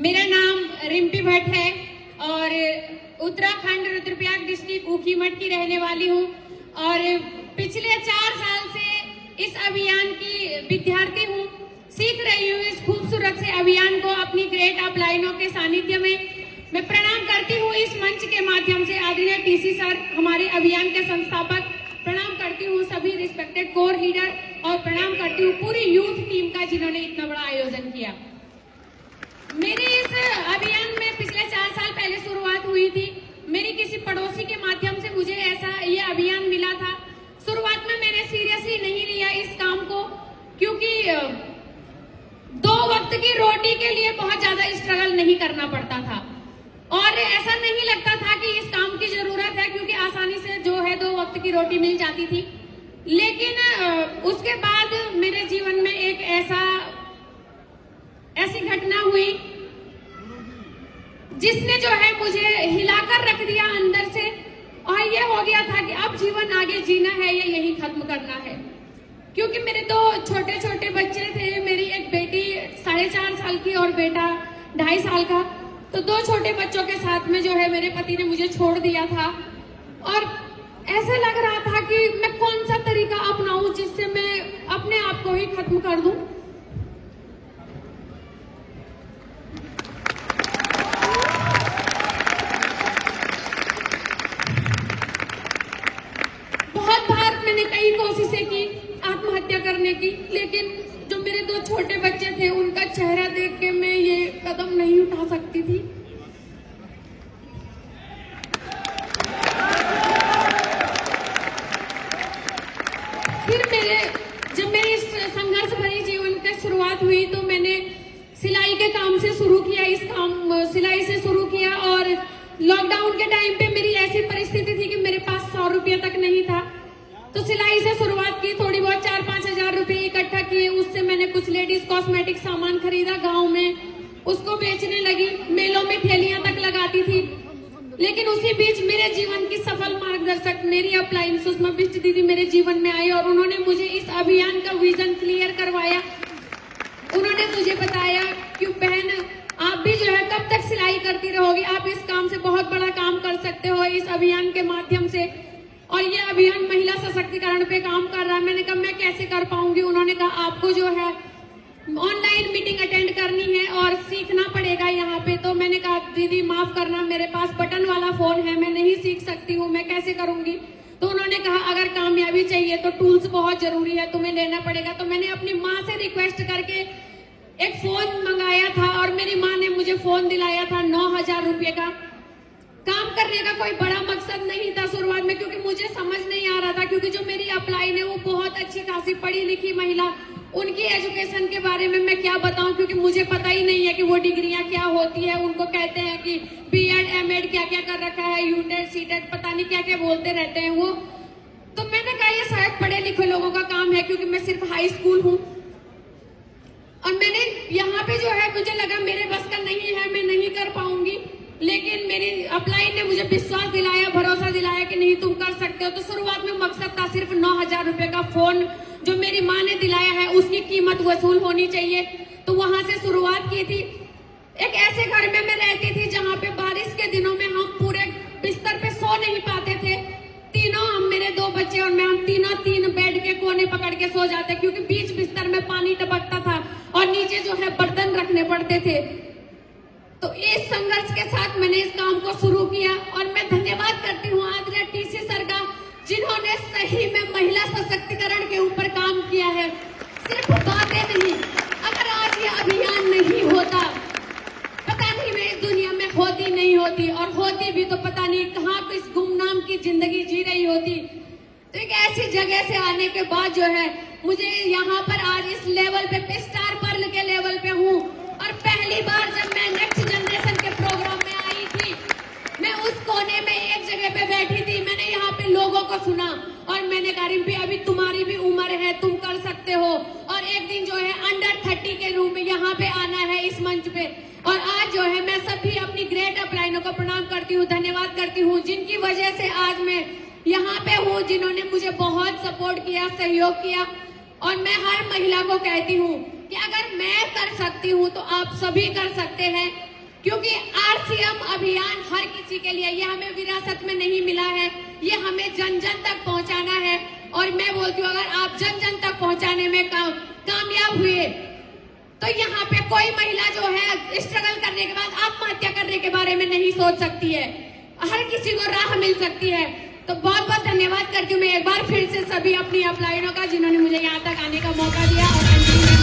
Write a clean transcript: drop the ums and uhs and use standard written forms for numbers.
मेरा नाम रिम्पी भट्ट है और उत्तराखंड रुद्रप्रयाग डिस्ट्रिक्ट ऊखीमठ की रहने वाली हूँ और पिछले 4 साल से इस अभियान की विद्यार्थी हूँ। सीख रही हूँ इस खूबसूरत से अभियान को अपनी ग्रेट अपलाइनों के सानिध्य में। मैं प्रणाम करती हूँ इस मंच के माध्यम से आदरणीय टीसी सर, हमारे अभियान के संस्थापक। प्रणाम करती हूँ सभी रिस्पेक्टेड कोर लीडर और प्रणाम करती हूँ पूरी यूथ टीम का जिन्होंने इतना बड़ा आयोजन किया। मेरी इस अभियान में पिछले 4 साल पहले शुरुआत हुई थी। मेरी किसी पड़ोसी के माध्यम से मुझे ये अभियान मिला था। शुरुआत में मैंने सीरियसली नहीं लिया इस काम को, क्योंकि 2 वक्त की रोटी के लिए बहुत ज्यादा स्ट्रगल नहीं करना पड़ता था और ऐसा नहीं लगता था कि इस काम की जरूरत है, क्योंकि आसानी से जो है 2 वक्त की रोटी मिल जाती थी। लेकिन उसके बाद मेरे जीवन में एक ऐसी घटना हुई जिसने जो है मुझे हिलाकर रख दिया अंदर से, और ये हो गया था कि अब जीवन आगे जीना है या यही खत्म करना है। क्योंकि मेरे 2 छोटे छोटे बच्चे थे, मेरी एक बेटी 4.5 साल की और बेटा 2.5 साल का। तो 2 छोटे बच्चों के साथ में जो है मेरे पति ने मुझे छोड़ दिया था और ऐसा लग रहा था कि मैं कौन सा तरीका अपनाऊं जिससे मैं अपने आप को ही खत्म कर दूं। बहुत बार मैंने कई कोशिशें की आत्महत्या करने की, लेकिन जो मेरे 2 छोटे बच्चे थे उनका चेहरा देख के मैं ये कदम नहीं उठा सकती थी। फिर जब मेरी इस संघर्ष भरी जीवन की शुरुआत हुई तो मैंने सिलाई के काम से शुरू किया। सिलाई से शुरू किया और लॉकडाउन के टाइम पे मेरी ऐसी परिस्थिति थी कि मेरे पास 100 रुपये तक नहीं था। तो सिलाई से शुरुआत की, थोड़ी बहुत 4-5 हजार रुपए इकट्ठा किए। उससे मैंने कुछ लेडीज कॉस्मेटिक सामान खरीदा गांव में, उसको बेचने लगी। मेलों में ठेलियां तक लगाती थी। लेकिन उसी बीच मेरे जीवन की सफल मार्गदर्शक मेरी अपलाइन सुषमा बिष्ट दीदी मेरे जीवन में आई और उन्होंने मुझे इस अभियान का विजन क्लियर करवाया। उन्होंने मुझे बताया कि बहन, आप भी जो है कब तक सिलाई करती रहोगी, आप इस काम से बहुत बड़ा काम कर सकते हो इस अभियान के माध्यम से। और ये अभियान महिला सशक्तिकरण पे काम कर रहा है। मैंने कहा मैं कैसे कर पाऊंगी। उन्होंने कहा आपको जो है ऑनलाइन मीटिंग अटेंड करनी है और सीखना पड़ेगा यहाँ पे। तो मैंने कहा दीदी माफ करना, मेरे पास बटन वाला फोन है, मैं नहीं सीख सकती हूँ, मैं कैसे करूंगी। तो उन्होंने कहा अगर कामयाबी चाहिए तो टूल्स बहुत जरूरी है, तुम्हें लेना पड़ेगा। तो मैंने अपनी माँ से रिक्वेस्ट करके एक फोन मंगाया था और मेरी माँ ने मुझे फोन दिलाया था 9,000 रुपये का। काम करने का कोई बड़ा मकसद नहीं था शुरुआत में, क्योंकि मुझे समझ नहीं आ रहा था, क्योंकि जो मेरी अपलाइन है वो बहुत अच्छी खासी पढ़ी लिखी महिला, उनकी एजुकेशन के बारे में मैं क्या बताऊं, क्योंकि मुझे पता ही नहीं है कि वो डिग्रियां क्या होती है। उनको कहते हैं कि बीएड एमएड क्या क्या कर रखा है, यूटेड सीटेड पता नहीं क्या क्या बोलते रहते हैं वो। तो मैंने कहा ये शायद पढ़े लिखे लोगों का काम है, क्योंकि मैं सिर्फ हाई स्कूल हूँ। और मैंने यहाँ पे जो है मुझे लगा मेरे बस का नहीं है, मैं नहीं कर पाऊंगी। लेकिन मेरी अपलाइन ने मुझे विश्वास दिलाया, भरोसा दिलाया कि नहीं तुम कर सकते हो। तो शुरुआत में मकसद था सिर्फ 9,000 रुपए का फोन जो मेरी माँ ने दिलाया है उसकी कीमत वसूल होनी चाहिए। तो वहां से शुरुआत की थी। एक ऐसे घर में मैं रहती थी जहाँ पे बारिश के दिनों में हम पूरे बिस्तर पे सो नहीं पाते थे। तीनों, हम मेरे 2 बच्चे और मैं, हम तीनों 3 बेड के कोने पकड़ के सो जाते, क्योंकि बीच बिस्तर में पानी टपकता था और नीचे जो है बर्तन रखने पड़ते थे। तो इस संघर्ष के साथ मैंने इस काम को शुरू किया और मैं धन्यवाद करती हूँ आदरणीय टीसी सर का, जिन्होंने सही में महिला सशक्तिकरण के ऊपर काम किया है, सिर्फ बातें नहीं। अगर आज ये अभियान नहीं होता, पता नहीं मैं इस दुनिया में होती नहीं होती, और होती भी तो पता नहीं कहाँ किस गुमनाम की जिंदगी जी रही होती। तो एक ऐसी जगह से आने के बाद जो है मुझे यहाँ पर आज इस लेवल पे स्टार पर्ल के लेवल पे हूँ। और पहली बार जब मैं नेक्स्ट जनरेशन के प्रोग्राम में आई थी, मैं उस कोने में एक जगह पे बैठी थी। मैंने यहाँ पे लोगों को सुना और मैंने कहा रिम्पी अभी तुम्हारी भी उम्र है, तुम कर सकते हो। और एक दिन जो है अंडर 30 के रूप में यहाँ पे आना है इस मंच पे। और आज जो है मैं सभी अपनी ग्रेट अपलाइनों को प्रणाम करती हूँ, धन्यवाद करती हूँ, जिनकी वजह से आज मैं यहाँ पे हूँ, जिन्होंने मुझे बहुत सपोर्ट किया, सहयोग किया। और मैं हर महिला को कहती हूँ कि अगर मैं कर सकती हूँ तो आप सभी कर सकते हैं। क्योंकि आरसीएम अभियान हर किसी के लिए, ये हमें विरासत में नहीं मिला है, ये हमें जन जन तक पहुंचाना है। और मैं बोलती हूँ अगर आप जन जन तक पहुंचाने में कामयाब हुए तो यहाँ पे कोई महिला जो है स्ट्रगल करने के बाद आत्महत्या करने के बारे में नहीं सोच सकती है, हर किसी को राह मिल सकती है। तो बहुत बहुत धन्यवाद करती हूँ मैं एक बार फिर से सभी अपनी अपलाइनों का जिन्होंने मुझे यहाँ तक आने का मौका दिया और